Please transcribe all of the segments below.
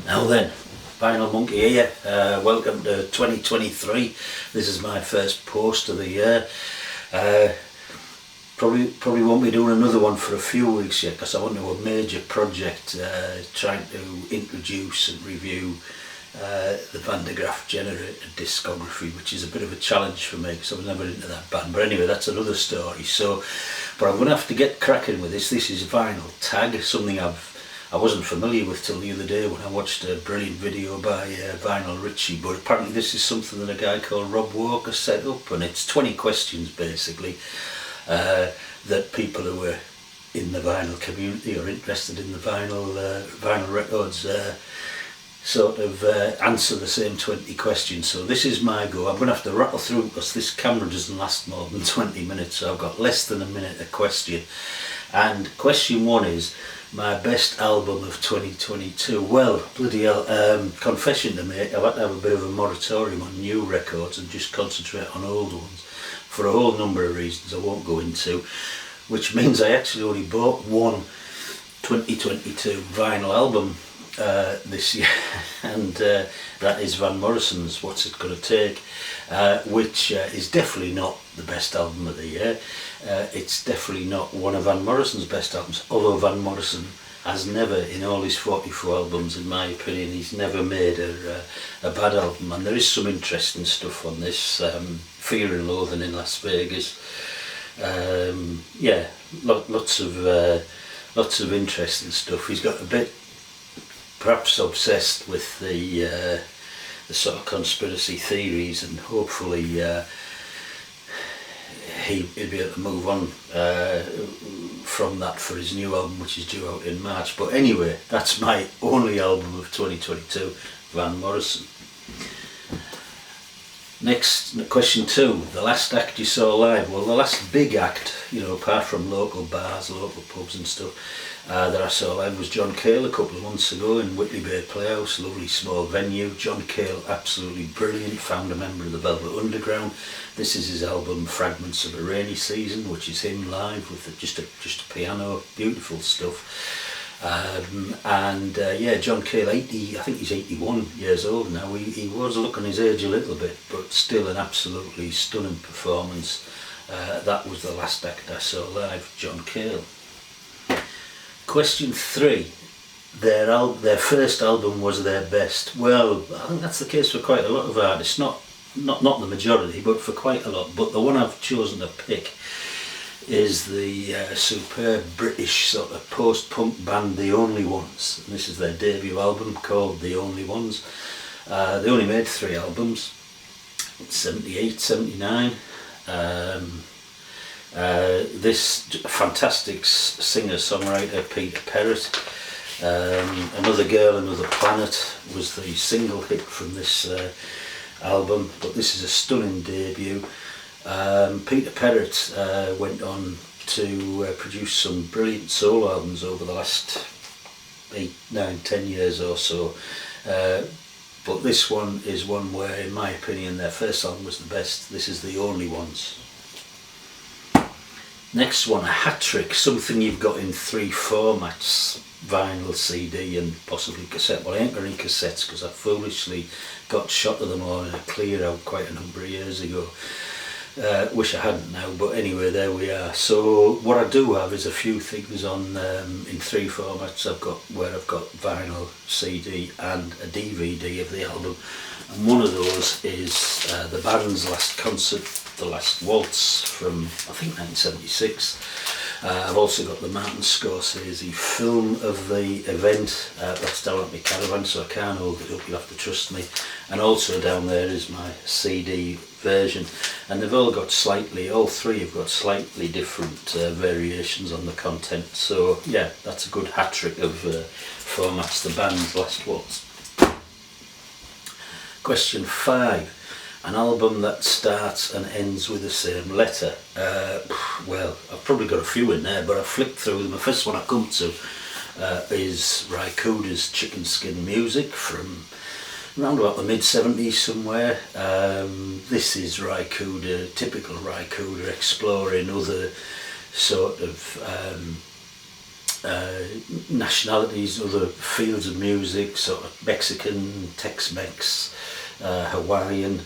Now then, Vinyl Monkey here. Welcome to 2023. This is my first post of the year. Probably won't be doing another one for a few weeks yet because I want to do a major project trying to introduce and review the Van de Graaff generated discography, which is a bit of a challenge for me because I was never into that band. But anyway, that's another story. But I'm going to have to get cracking with this. This is Vinyl Tag, something I wasn't familiar with till the other day when I watched a brilliant video by Vinyl Richie, but apparently this is something that a guy called Rob Walker set up, and it's 20 questions basically that people who are in the vinyl community or interested in the vinyl records sort of answer the same 20 questions. So this is my go. I'm going to have to rattle through because this camera doesn't last more than 20 minutes, so I've got less than a minute a question. And question one is my best album of 2022. Well, bloody hell, confession to make, I've had to have a bit of a moratorium on new records and just concentrate on old ones for a whole number of reasons I won't go into, which means I actually only bought one 2022 vinyl album this year, and that is Van Morrison's What's It Gonna Take, which is definitely not the best album of the year. It's definitely not one of Van Morrison's best albums, although Van Morrison has never, in all his 44 albums, in my opinion, he's never made a bad album. And there is some interesting stuff on this, Fear and Loathing in Las Vegas. Yeah, lots of interesting stuff. He's got a bit, perhaps obsessed with the sort of conspiracy theories, and hopefully he'll be able to move on from that for his new album, which is due out in March. But anyway, that's my only album of 2022, Van Morrison. Next, question two, the last act you saw live. Well, the last big act, you know, apart from local bars, local pubs and stuff, that I saw live was John Cale a couple of months ago in Whitley Bay Playhouse, lovely small venue. John Cale, absolutely brilliant, founder member of the Velvet Underground. This is his album Fragments of a Rainy Season, which is him live with just a piano, beautiful stuff. Yeah, John Cale, 80, I think he's 81 years old now. He was looking his age a little bit, but still an absolutely stunning performance. That was the last act I saw live, John Cale. Question three, their first album was their best. Well, I think that's the case for quite a lot of artists, not the majority, but for quite a lot. But the one I've chosen to pick is the superb British sort of post-punk band The Only Ones, and this is their debut album called The Only Ones. They only made 3 albums, 78, 79. This fantastic singer-songwriter Peter Perrett, Another Girl, Another Planet was the single hit from this album, but this is a stunning debut. Peter Perrett went on to produce some brilliant solo albums over the last 8, 9, 10 years or so, but this one is one where, in my opinion, their first album was the best. This is The Only Ones. Next one, a hat trick, something you've got in 3 formats: vinyl, CD and possibly cassette. Well, I ain't got any cassettes because I foolishly got shot of them all in a clear out quite a number of years ago. Wish I hadn't now, but anyway, there we are. So what I do have is a few things on in 3 formats. I've got vinyl, CD and a DVD of the album, and one of those is the band's last concert, The Last Waltz, from I think 1976. I've also got the Martin Scorsese film of the event. That's down at my caravan, so I can't hold it up, you'll have to trust me. And also down there is my CD version, and they've all 3 have got slightly different variations on the content. So yeah, that's a good hat trick of formats, the band's Last Waltz. Question 5. An album that starts and ends with the same letter. Well, I've probably got a few in there, but I flicked through them. The first one I come to is Ry Cooder's Chicken Skin Music from around about the mid-70s somewhere. This is Ry Cooder, typical Ry Cooder, exploring other sort of nationalities, other fields of music, sort of Mexican, Tex-Mex, Hawaiian,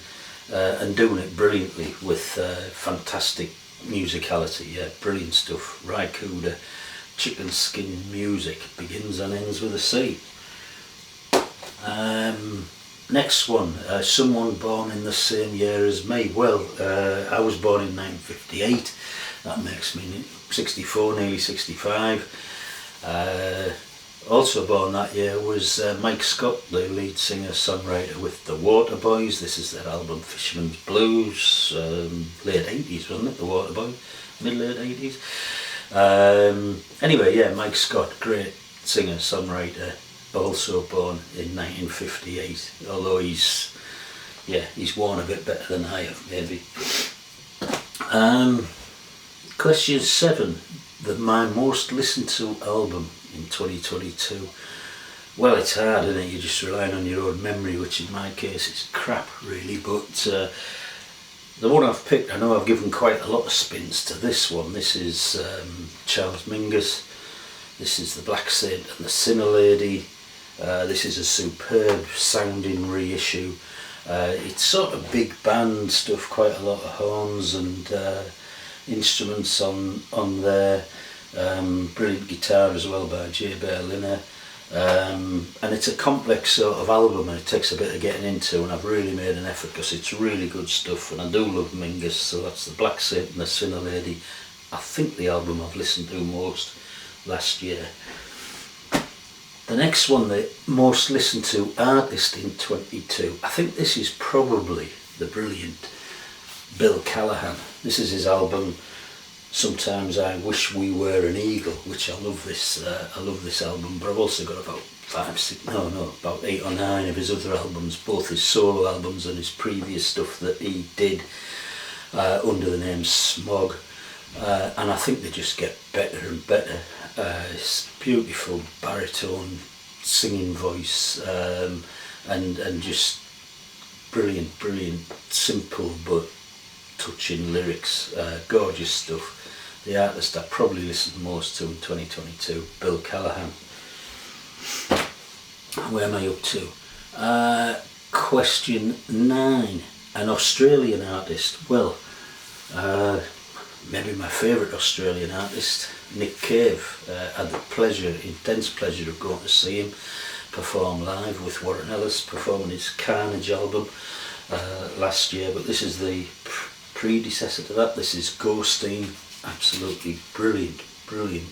and doing it brilliantly with fantastic musicality. Yeah, brilliant stuff. Raikuda, chicken skin music, begins and ends with a C. Next one, someone born in the same year as me. Well, I was born in 1958. That makes me 64, nearly 65. Also born that year was Mike Scott, the lead singer-songwriter with the Waterboys. This is their album Fisherman's Blues, late 80s, wasn't it, the Waterboys? Mid-late 80s. Anyway, yeah, Mike Scott, great singer-songwriter, also born in 1958, although he's worn a bit better than I have, maybe. Question 7, my most listened to album in 2022. Well, it's hard, isn't it? You're just relying on your own memory, which in my case is crap, really. But the one I've picked, I know I've given quite a lot of spins to this one. This is Charles Mingus. This is The Black Saint and the Sinner Lady. This is a superb sounding reissue. It's sort of big band stuff, quite a lot of horns and instruments on there. Brilliant guitar as well by J. Berliner. And it's a complex sort of album, and it takes a bit of getting into, and I've really made an effort because it's really good stuff, and I do love Mingus. So that's The Black Saint and the Sinner Lady. I think the album I've listened to most last year. The next one, the most listened to artist in 22. I think this is probably the brilliant Bill Callahan. This is his album Sometimes I Wish We Were an Eagle, which I love this album, but I've also got about 8 or 9 of his other albums, both his solo albums and his previous stuff that he did under the name Smog, and I think they just get better and better. It's beautiful baritone singing voice, and just brilliant, simple but touching lyrics, gorgeous stuff. The artist I probably listened most to in 2022, Bill Callahan. Where am I up to? Question 9, an Australian artist. Well, maybe my favourite Australian artist, Nick Cave. Had the intense pleasure of going to see him perform live with Warren Ellis, performing his Carnage album last year, but this is the predecessor to that. This is Ghosteen. Absolutely brilliant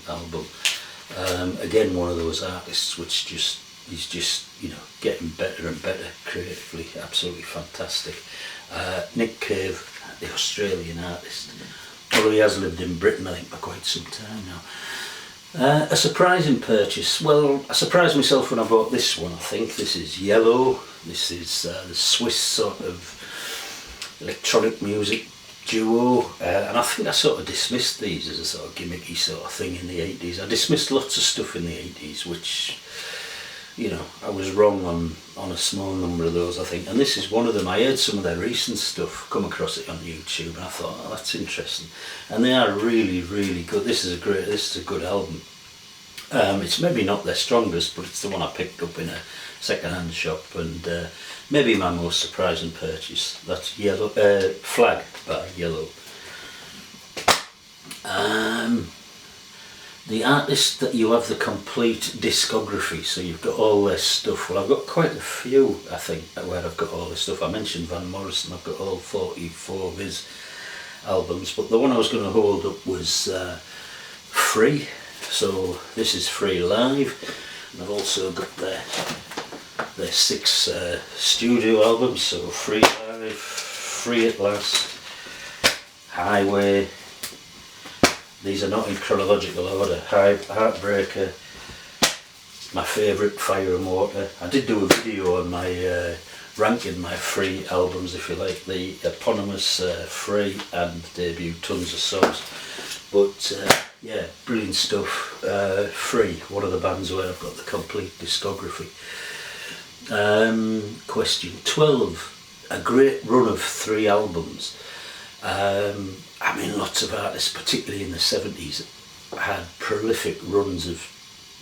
album. Again, one of those artists which he's just getting better and better creatively. Absolutely fantastic. Nick Cave, the Australian artist, although he has lived in Britain I think for quite some time now. A surprising purchase. Well, I surprised myself when I bought this one. I think this is Yellow. This is the Swiss sort of electronic music duo, and I think I sort of dismissed these as a sort of gimmicky sort of thing in the 80s. I dismissed lots of stuff in the 80s, which, I was wrong on a small number of those, I think, and this is one of them. I heard some of their recent stuff, come across it on YouTube, and I thought, oh, that's interesting, and they are really good. This is a good album. It's maybe not their strongest, but it's the one I picked up in a second-hand shop, and maybe my most surprising purchase. That's Yellow, Flag by Yellow. The artist that you have the complete discography, so you've got all their stuff. Well, I've got quite a few, I think, where I've got all this stuff. I mentioned Van Morrison, I've got all 44 of his albums, but the one I was going to hold up was Free. So this is Free Live, and I've also got their 6 studio albums, so Free Live, Free at Last, Highway. These are not in chronological order. Heartbreaker, my favourite, Fire and Water. I did do a video on my ranking my Free albums, if you like, the eponymous Free and debut Tons of Songs. But yeah, brilliant stuff. Free, one of the bands where I've got the complete discography. Question 12, a great run of 3 albums. Lots of artists, particularly in the 70s, had prolific runs of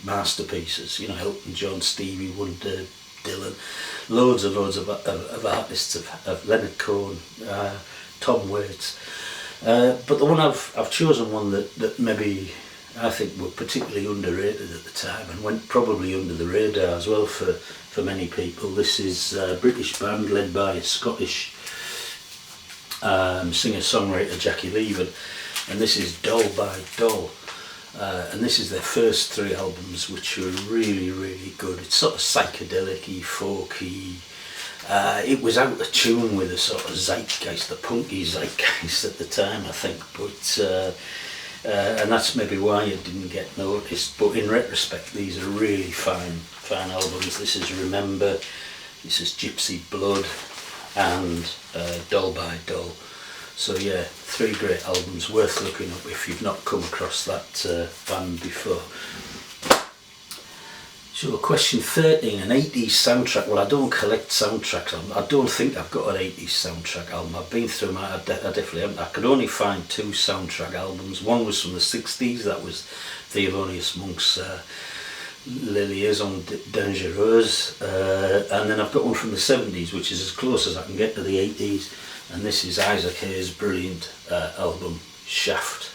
masterpieces, you know, Elton John, Stevie Wonder, Dylan, loads of artists, of Leonard Cohen, Tom Waits. But the one I've chosen, one that maybe I think were particularly underrated at the time and went probably under the radar as well for many people. This is a British band led by a Scottish singer-songwriter, Jackie Lever, and this is Doll by Doll. And this is their first 3 albums, which were really, really good. It's sort of psychedelic-y, folky. It was out of tune with the sort of zeitgeist, the punky zeitgeist at the time, I think. But and that's maybe why it didn't get noticed. But in retrospect, these are really fine albums. This is Remember, this is Gypsy Blood, and Doll by Doll. So yeah, 3 great albums worth looking up if you've not come across that band before. So question 13, an 80s soundtrack. Well, I don't collect soundtracks. I don't think I've got an 80s soundtrack album. I've been through I definitely haven't. I could only find 2 soundtrack albums. One was from the 60s, that was Thelonious Monk's Les Liaisons Dangereuses, and then I've got one from the 70s, which is as close as I can get to the 80s, and this is Isaac Hayes' brilliant album, Shaft.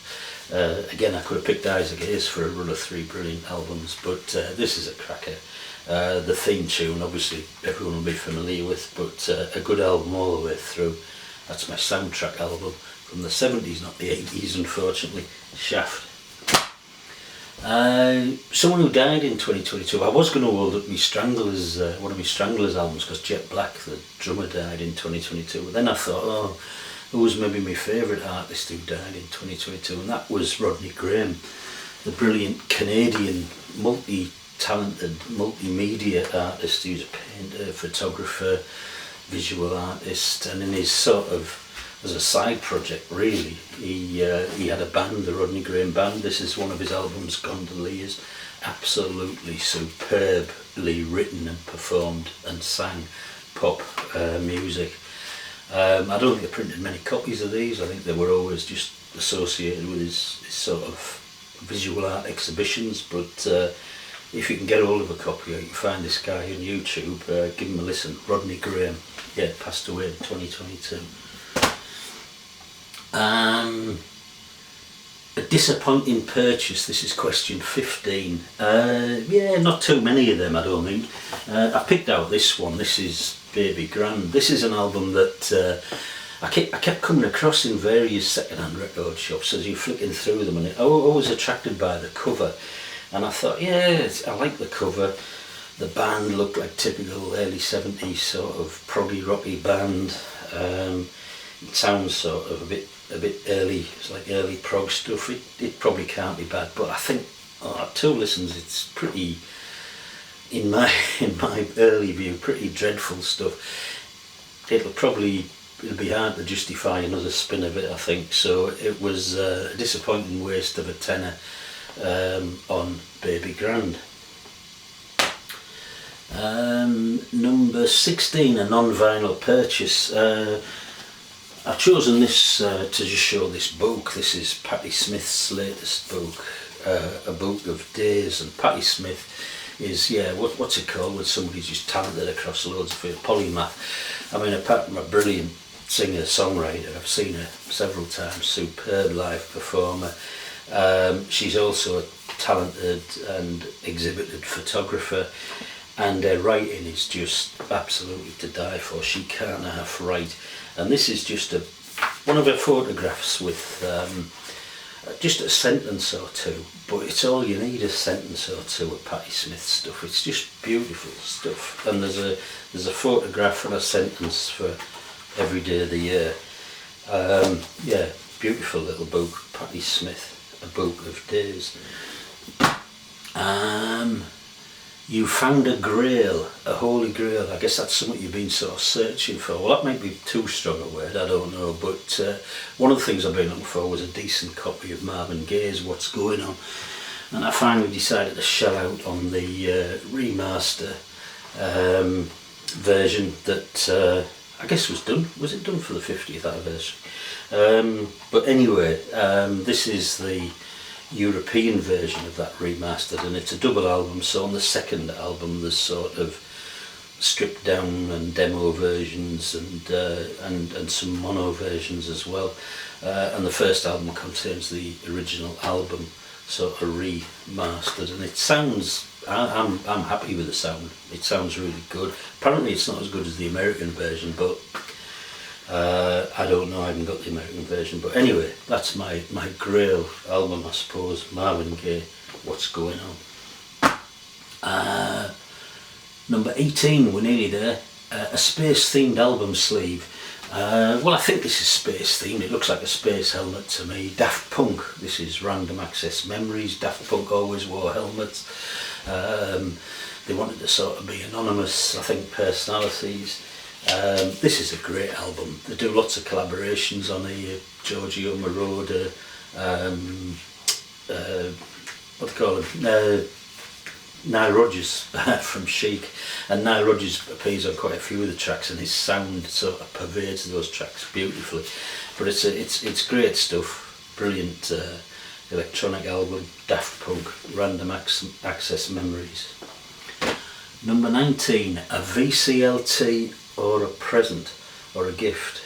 Again, I could have picked Isaac Hayes for a run of 3 brilliant albums, but this is a cracker. The theme tune, obviously, everyone will be familiar with, but a good album all the way through. That's my soundtrack album from the 70s, not the 80s, unfortunately, Shaft. Someone who died in 2022, I was going to hold up one of my Stranglers albums, because Jet Black, the drummer, died in 2022, but then I thought, who was maybe my favourite artist who died in 2022, and that was Rodney Graham, the brilliant Canadian, multi-talented, multimedia artist who's a painter, photographer, visual artist, and in his sort of, as a side project really, he had a band, the Rodney Graham Band. This is one of his albums, Gondoliers, absolutely superbly written and performed and sang pop music. I don't think they printed many copies of these. I think they were always just associated with his sort of visual art exhibitions, but if you can get hold of a copy or you can find this guy on YouTube, give him a listen. Rodney Graham, yeah, passed away in 2022. A disappointing purchase. This is question 15. Yeah, not too many of them, I don't think. I picked out this one. This is Baby Grand. This is an album that I kept coming across in various second-hand record shops as you're flicking through them, and I was attracted by the cover, and I thought, yeah, I like the cover. The band looked like typical early 70s sort of proggy rocky band. It sounds sort of a bit early. It's like early prog stuff. It probably can't be bad, but I think at 2 listens it's pretty, in my early view, pretty dreadful stuff. It'll be hard to justify another spin of it, I think. So it was a disappointing waste of a tenner on Baby Grand. Number 16, a non-vinyl purchase. I've chosen this to just show this book. This is Patti Smith's latest book, a book of days, and Patti Smith is, what's it called when somebody's just talented across loads of fields, polymath. I mean, apart from a brilliant singer-songwriter, I've seen her several times, superb live performer. She's also a talented and exhibited photographer, and her writing is just absolutely to die for. She can't half write, and this is just one of her photographs with just a sentence or two, but it's all you need, a sentence or two of Patti Smith stuff. It's just beautiful stuff, and there's a photograph and a sentence for every day of the year. Yeah, beautiful little book, Patti Smith, a book of days. You found a grail, a holy grail. I guess that's something you've been sort of searching for. Well, that might be too strong a word, I don't know, but one of the things I've been looking for was a decent copy of Marvin Gaye's What's Going On, and I finally decided to shell out on the remaster version that I guess was it done for the 50th anniversary? But anyway, this is the European version of that remastered, and it's a double album, so on the second album there's sort of stripped down and demo versions and some mono versions as well, and the first album contains the original album sort of remastered, and it sounds, I'm happy with the sound. It sounds really good. Apparently it's not as good as the American version, but I don't know, I haven't got the American version. But anyway, that's my Grail album, I suppose. Marvin Gaye, What's Going On. Number 18, we're nearly there. A space themed album sleeve. Well, I think this is space themed. It looks like a space helmet to me. Daft Punk, this is Random Access Memories. Daft Punk always wore helmets. They wanted to sort of be anonymous, I think, personalities. This is a great album. They do lots of collaborations on here. Giorgio Moroder, what do they call him? Nile Rodgers from Chic, and Nile Rodgers appears on quite a few of the tracks, and his sound sort of pervades those tracks beautifully. But it's great stuff. Brilliant electronic album. Daft Punk, Random Access Memories. Number 19, a VCLT or a present or a gift.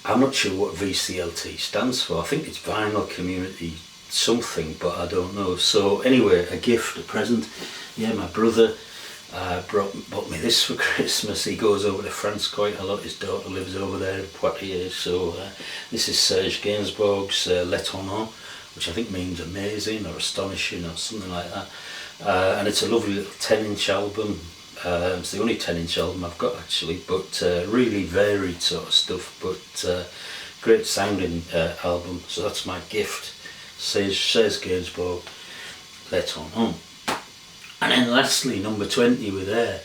I'm not sure what VCLT stands for. I think it's Vinyl Community something, but I don't know. So anyway, a gift, a present. Yeah, my brother bought me this for Christmas. He goes over to France quite a lot. His daughter lives over there in Poitiers. So this is Serge Gainsbourg's L'Étonnant, which I think means amazing or astonishing or something like that. And it's a lovely little 10-inch album. It's the only 10-inch album I've got actually, but really varied sort of stuff, but great sounding album. So that's my gift. Says Gainsbourg, L'Étonnant. And then lastly, number 20, we're there.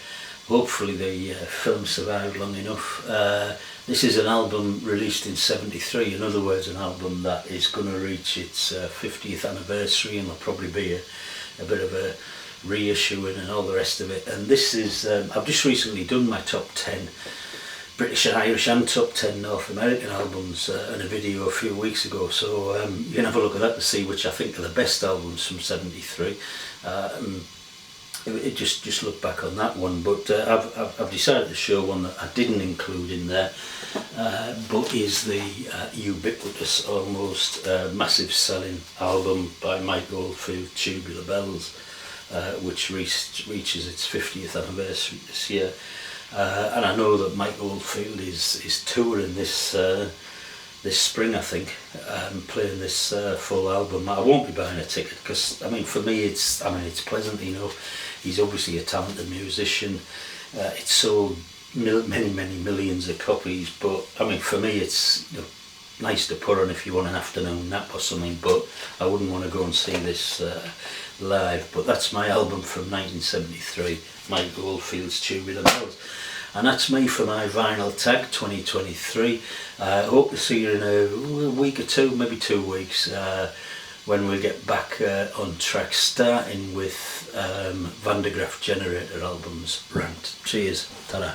Hopefully the film survived long enough. This is an album released in '73, in other words an album that is going to reach its 50th anniversary, and there'll probably be a bit of a reissuing and all the rest of it. And this is, I've just recently done my top 10 British and Irish and top 10 North American albums in a video a few weeks ago, so you can have a look at that to see which I think are the best albums from '73. Just look back on that one, but I've decided to show one that I didn't include in there, but is the ubiquitous, almost massive selling album by Mike Oldfield, Tubular Bells, which reaches its 50th anniversary this year. And I know that Mike Oldfield is touring this spring, I think, playing this full album. I won't be buying a ticket because, I mean, for me it's pleasant, you know. He's obviously a talented musician. It's sold many millions of copies, but I mean, for me it's, you know, nice to put on if you want an afternoon nap or something, but I wouldn't want to go and see this live. But that's my album from 1973, Mike Oldfield's Tubular Bells. And that's me for my Vinyl Tag 2023. I hope to see you in a week or two, maybe 2 weeks, when we get back on track, starting with Van de Graaff Generator albums Rant. Cheers, ta-ra.